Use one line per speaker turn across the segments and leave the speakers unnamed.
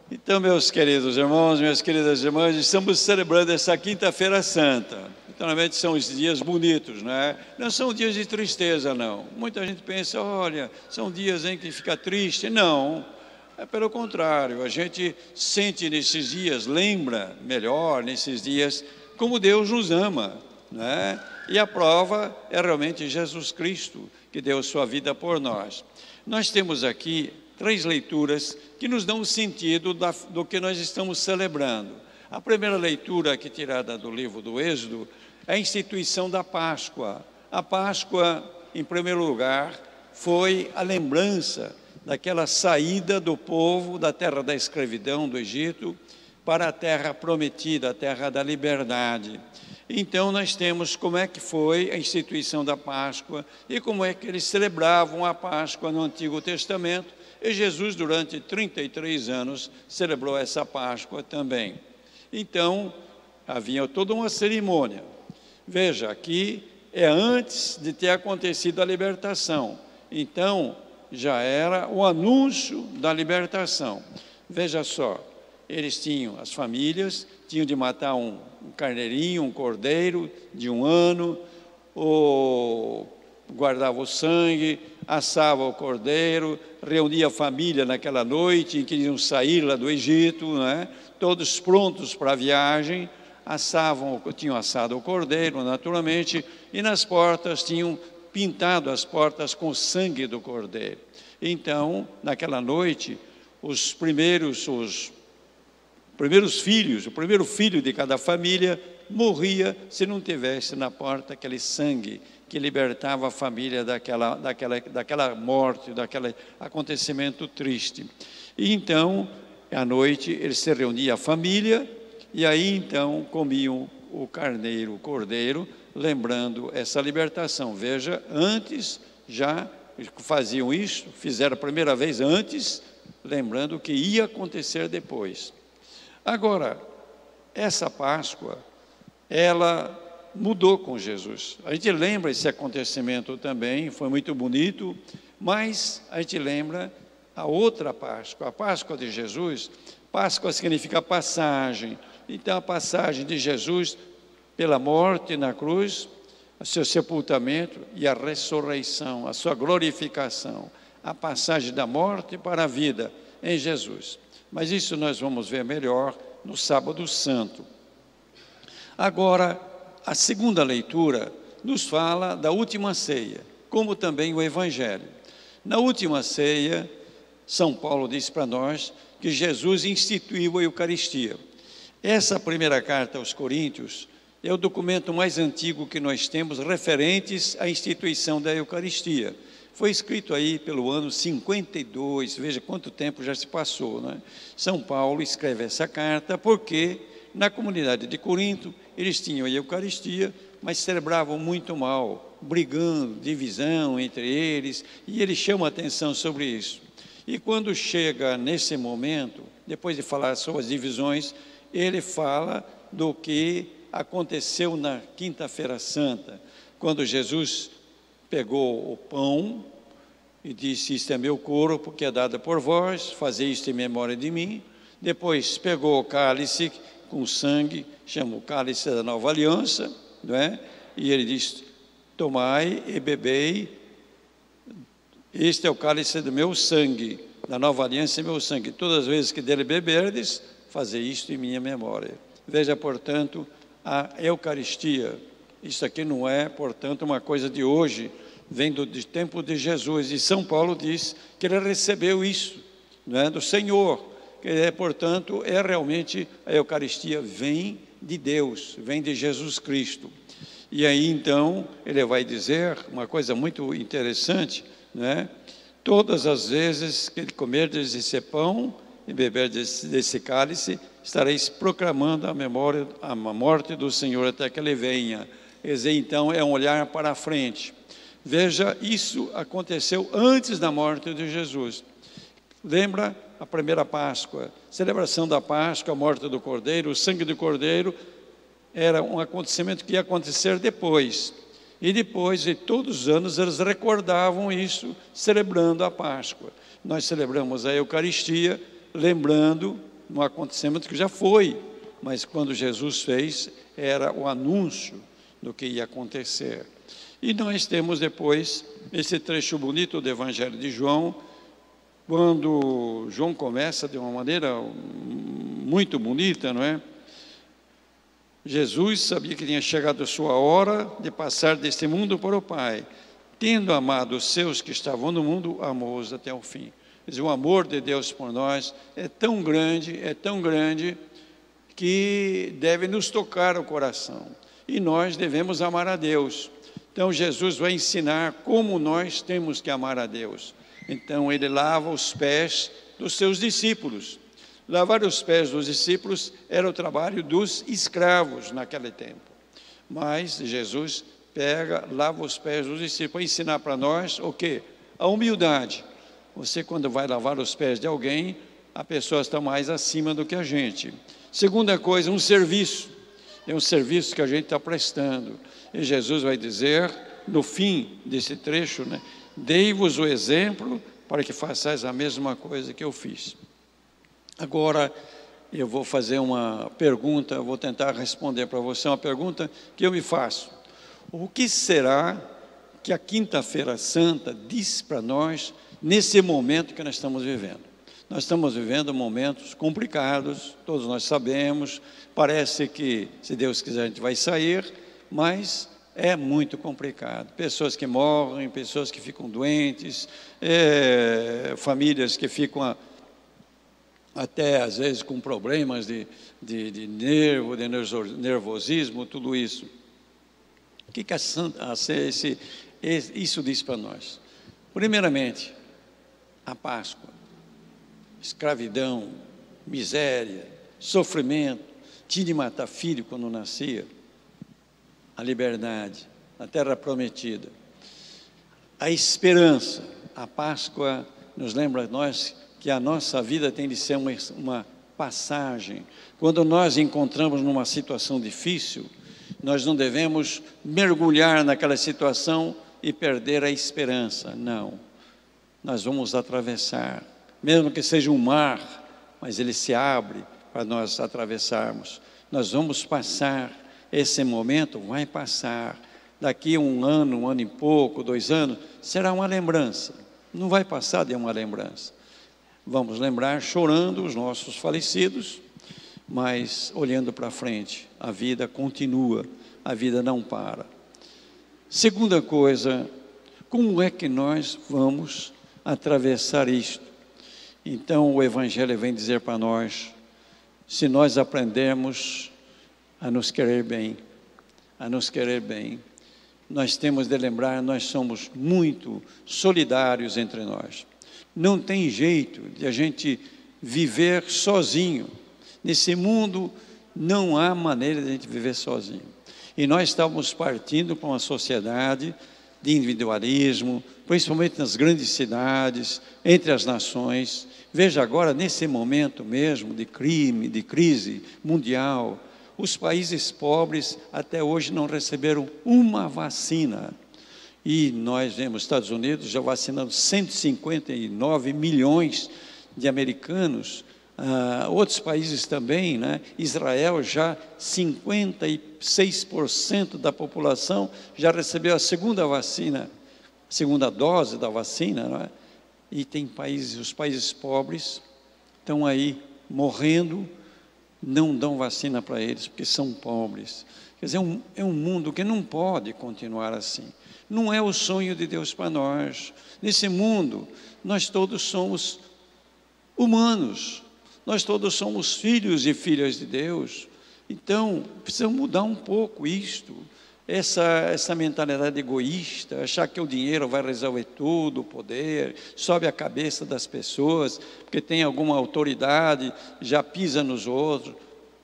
Então, meus queridos irmãos, minhas queridas irmãs, estamos celebrando essa Quinta-feira Santa. Naturalmente são os dias bonitos, não é? Não são dias de tristeza, não. Muita gente pensa, olha, são dias em que fica triste. Não, é pelo contrário. A gente sente nesses dias, lembra melhor nesses dias, como Deus nos ama, não é? E a prova é realmente Jesus Cristo, que deu sua vida por nós. Nós temos aqui 3 leituras que nos dão o sentido do que nós estamos celebrando. A primeira leitura, aqui tirada do livro do Êxodo, é a instituição da Páscoa. A Páscoa, em primeiro lugar, foi a lembrança daquela saída do povo da terra da escravidão do Egito para a terra prometida, a terra da liberdade. Então nós temos como é que foi a instituição da Páscoa e como é que eles celebravam a Páscoa no Antigo Testamento. E Jesus, durante 33 anos, celebrou essa Páscoa também. Então, havia toda uma cerimônia. Veja, aqui é antes de ter acontecido a libertação. Então, já era o anúncio da libertação. Veja só, eles tinham, as famílias, tinham de matar um carneirinho, um cordeiro de 1 ano, guardava o sangue, assava o cordeiro, reunia a família naquela noite em que iam sair lá do Egito, né? Todos prontos para a viagem, tinham assado o cordeiro, naturalmente, e nas portas tinham pintado as portas com o sangue do cordeiro. Então, naquela noite, o primeiro filho de cada família morria se não tivesse na porta aquele sangue que libertava a família daquela morte, daquele acontecimento triste. E então, à noite, eles se reuniam a família, e aí então comiam o carneiro, o cordeiro, lembrando essa libertação. Veja, antes já faziam isso, fizeram a primeira vez antes, lembrando o que ia acontecer depois. Agora, essa Páscoa, ela mudou com Jesus. A gente lembra esse acontecimento também, foi muito bonito, mas a gente lembra a outra Páscoa, a Páscoa de Jesus. Páscoa significa passagem. Então, a passagem de Jesus pela morte na cruz, o seu sepultamento e a ressurreição, a sua glorificação, a passagem da morte para a vida em Jesus. Mas isso nós vamos ver melhor no Sábado Santo. Agora, a segunda leitura nos fala da última ceia, como também o Evangelho. Na última ceia, São Paulo diz para nós que Jesus instituiu a Eucaristia. Essa primeira carta aos Coríntios é o documento mais antigo que nós temos referentes à instituição da Eucaristia. Foi escrito aí pelo ano 52, veja quanto tempo já se passou, né? São Paulo escreve essa carta porque na comunidade de Corinto eles tinham a Eucaristia, mas celebravam muito mal, brigando, divisão entre eles, e ele chama a atenção sobre isso. E quando chega nesse momento, depois de falar sobre as divisões, ele fala do que aconteceu na Quinta-feira Santa, quando Jesus pegou o pão e disse, isto é meu corpo que é dado por vós, fazei isto em memória de mim. Depois pegou o cálice com sangue, chama o cálice da nova aliança, não é? E ele diz, tomai e bebei, este é o cálice do meu sangue, da nova aliança é meu sangue. Todas as vezes que dele beberdes, fazei isto em minha memória. Veja, portanto, a Eucaristia. Isso aqui não é, portanto, uma coisa de hoje, vem do tempo de Jesus. E São Paulo diz que ele recebeu isso, não é, do Senhor. Que, portanto, realmente a Eucaristia vem de Deus, vem de Jesus Cristo. E aí, então, ele vai dizer uma coisa muito interessante, né? Todas as vezes que comerdes esse pão e beberdes desse cálice, estareis proclamando a morte do Senhor até que ele venha. Quer dizer, então, é um olhar para a frente. Veja, isso aconteceu antes da morte de Jesus. Lembra a primeira Páscoa, celebração da Páscoa, a morte do Cordeiro, o sangue do Cordeiro, era um acontecimento que ia acontecer depois. E depois, de todos os anos, eles recordavam isso, celebrando a Páscoa. Nós celebramos a Eucaristia, lembrando um acontecimento que já foi, mas quando Jesus fez, era o anúncio do que ia acontecer. E nós temos depois esse trecho bonito do Evangelho de João, quando João começa de uma maneira muito bonita, não é? Jesus sabia que tinha chegado a sua hora de passar deste mundo para o Pai. Tendo amado os seus que estavam no mundo, amou-os até o fim. Quer dizer, o amor de Deus por nós é tão grande, que deve nos tocar o coração. E nós devemos amar a Deus. Então Jesus vai ensinar como nós temos que amar a Deus. Então ele lava os pés dos seus discípulos. Lavar os pés dos discípulos era o trabalho dos escravos naquele tempo. Mas Jesus lava os pés dos discípulos para ensinar para nós o quê? A humildade. Você, quando vai lavar os pés de alguém, a pessoa está mais acima do que a gente. Segunda coisa, um serviço. É um serviço que a gente está prestando. E Jesus vai dizer, no fim desse trecho, né? Dei-vos o exemplo para que façais a mesma coisa que eu fiz. Agora, eu vou fazer uma pergunta, vou tentar responder para você uma pergunta que eu me faço. O que será que a Quinta-feira Santa diz para nós nesse momento que nós estamos vivendo? Nós estamos vivendo momentos complicados, todos nós sabemos, parece que, se Deus quiser, a gente vai sair, mas é muito complicado. Pessoas que morrem, pessoas que ficam doentes, famílias que ficam até às vezes com problemas de nervosismo, tudo isso. O que isso diz para nós? Primeiramente, a Páscoa, escravidão, miséria, sofrimento, tinha de matar filho quando nascia, a liberdade, a terra prometida, a esperança. A Páscoa nos lembra a nós que a nossa vida tem de ser uma passagem. Quando nós encontramos numa situação difícil, nós não devemos mergulhar naquela situação e perder a esperança. Não, nós vamos atravessar, mesmo que seja um mar, mas ele se abre para nós atravessarmos. Nós vamos passar, esse momento vai passar. Daqui a um ano e pouco, 2 anos, será uma lembrança. Não vai passar de uma lembrança. Vamos lembrar chorando os nossos falecidos, mas olhando para frente, a vida continua, a vida não para. Segunda coisa, como é que nós vamos atravessar isto? Então o Evangelho vem dizer para nós, se nós aprendermos a nos querer bem, nós temos de lembrar, nós somos muito solidários entre nós. Não tem jeito de a gente viver sozinho. Nesse mundo não há maneira de a gente viver sozinho. E nós estamos partindo para uma sociedade de individualismo, principalmente nas grandes cidades, entre as nações. Veja agora, nesse momento mesmo de crime, de crise mundial, os países pobres até hoje não receberam uma vacina. E nós vemos Estados Unidos já vacinando 159 milhões de americanos, outros países também, né? Israel já 56% da população já recebeu a segunda vacina, a segunda dose da vacina, não é? E tem países, os países pobres estão aí morrendo, não dão vacina para eles porque são pobres. Quer dizer, é um mundo que não pode continuar assim. Não é o sonho de Deus para nós. Nesse mundo, nós todos somos humanos, nós todos somos filhos e filhas de Deus. Então, precisamos mudar um pouco isto, essa mentalidade egoísta, achar que o dinheiro vai resolver tudo, o poder, sobe a cabeça das pessoas, porque tem alguma autoridade, já pisa nos outros.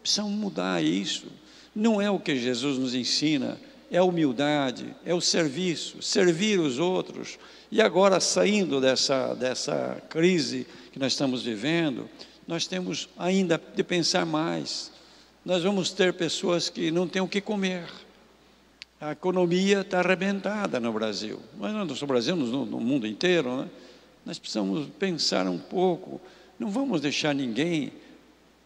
Precisamos mudar isso. Não é o que Jesus nos ensina. É a humildade, é o serviço, servir os outros. E agora, saindo dessa crise que nós estamos vivendo, nós temos ainda de pensar mais. Nós vamos ter pessoas que não têm o que comer. A economia está arrebentada no Brasil. Mas não só no Brasil, no mundo inteiro, né? Nós precisamos pensar um pouco. Não vamos deixar ninguém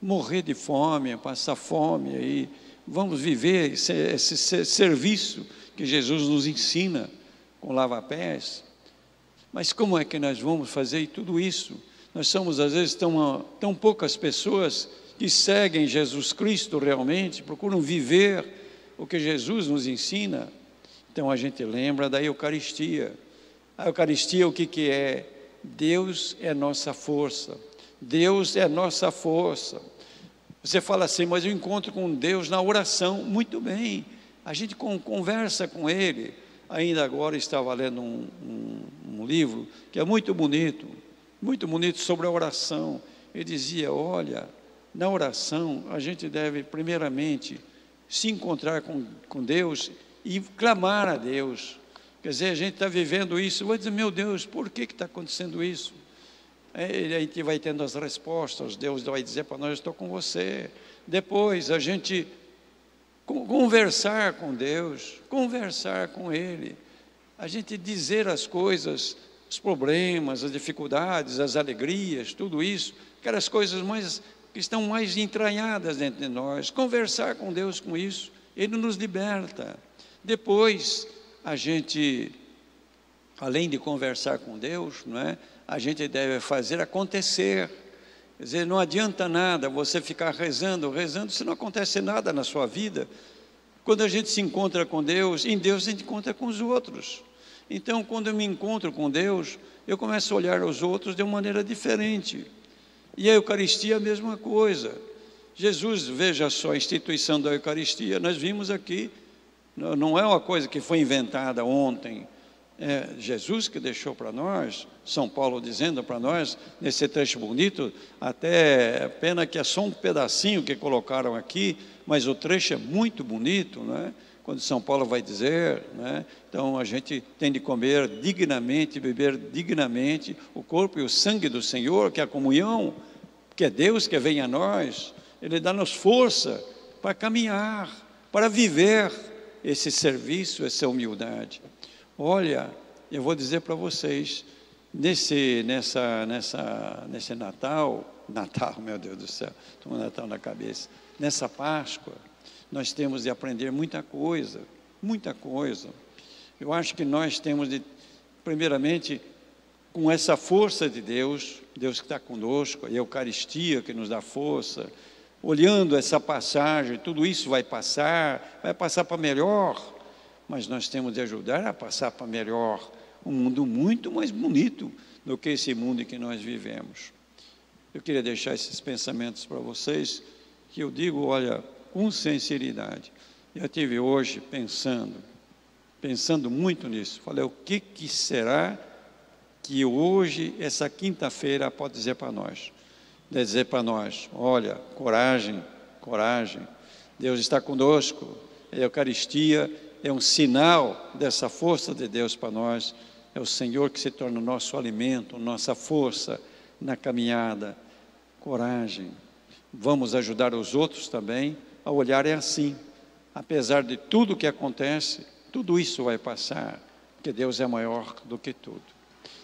morrer de fome, passar fome aí. Vamos viver esse serviço que Jesus nos ensina com lava-pés. Mas como é que nós vamos fazer tudo isso? Nós somos, às vezes, tão poucas pessoas que seguem Jesus Cristo realmente, procuram viver o que Jesus nos ensina. Então a gente lembra da Eucaristia. A Eucaristia, o que é? Deus é nossa força. Deus é nossa força. Você fala assim, mas eu encontro com Deus na oração. Muito bem, a gente conversa com Ele. Ainda agora estava lendo um livro que é muito bonito sobre a oração. Ele dizia, olha, na oração a gente deve primeiramente se encontrar com Deus e clamar a Deus. Quer dizer, a gente está vivendo isso, vai dizer, meu Deus, por que está acontecendo isso? Aí a gente vai tendo as respostas, Deus vai dizer para nós, estou com você. Depois a gente conversar com Deus, conversar com Ele, a gente dizer as coisas, os problemas, as dificuldades, as alegrias, tudo isso, aquelas coisas que estão mais entranhadas dentro de nós, conversar com Deus com isso, Ele nos liberta. Depois, a gente, além de conversar com Deus, não é? A gente deve fazer acontecer. Quer dizer, não adianta nada você ficar rezando, se não acontece nada na sua vida. Quando a gente se encontra com Deus, em Deus a gente encontra com os outros. Então, quando eu me encontro com Deus, eu começo a olhar os outros de uma maneira diferente. E a Eucaristia é a mesma coisa. Jesus, veja só a instituição da Eucaristia, nós vimos aqui, não é uma coisa que foi inventada ontem, é Jesus que deixou para nós, São Paulo dizendo para nós, nesse trecho bonito, até pena que é só um pedacinho que colocaram aqui, mas o trecho é muito bonito, né? Quando São Paulo vai dizer, né? Então a gente tem de comer dignamente, beber dignamente o corpo e o sangue do Senhor, que é a comunhão, que é Deus que vem a nós, Ele dá-nos força para caminhar, para viver esse serviço, essa humildade. Olha, eu vou dizer para vocês, nesse Natal, meu Deus do céu, estou com o Natal na cabeça, nessa Páscoa, nós temos de aprender muita coisa. Eu acho que nós temos de, primeiramente, com essa força de Deus, Deus que está conosco, a Eucaristia que nos dá força, olhando essa passagem, tudo isso vai passar para melhor, mas nós temos de ajudar a passar para melhor, um mundo muito mais bonito do que esse mundo em que nós vivemos. Eu queria deixar esses pensamentos para vocês, que eu digo, olha, com sinceridade. Eu estive hoje pensando muito nisso. Falei, o que será que hoje, essa quinta-feira, pode dizer para nós? Deve dizer para nós, olha, coragem, Deus está conosco, a Eucaristia é um sinal dessa força de Deus para nós, é o Senhor que se torna o nosso alimento, nossa força na caminhada. Coragem, vamos ajudar os outros também a olharem assim, apesar de tudo que acontece, tudo isso vai passar, porque Deus é maior do que tudo.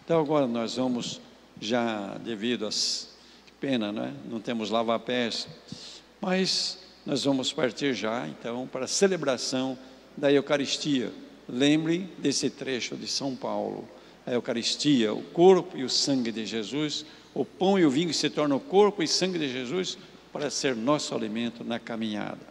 Então agora nós vamos, já devido às pena, né? Não temos lava-pés, mas nós vamos partir já, então, para a celebração da Eucaristia. Lembre desse trecho de São Paulo, a Eucaristia, o corpo e o sangue de Jesus, o pão e o vinho se tornam o corpo e sangue de Jesus para ser nosso alimento na caminhada.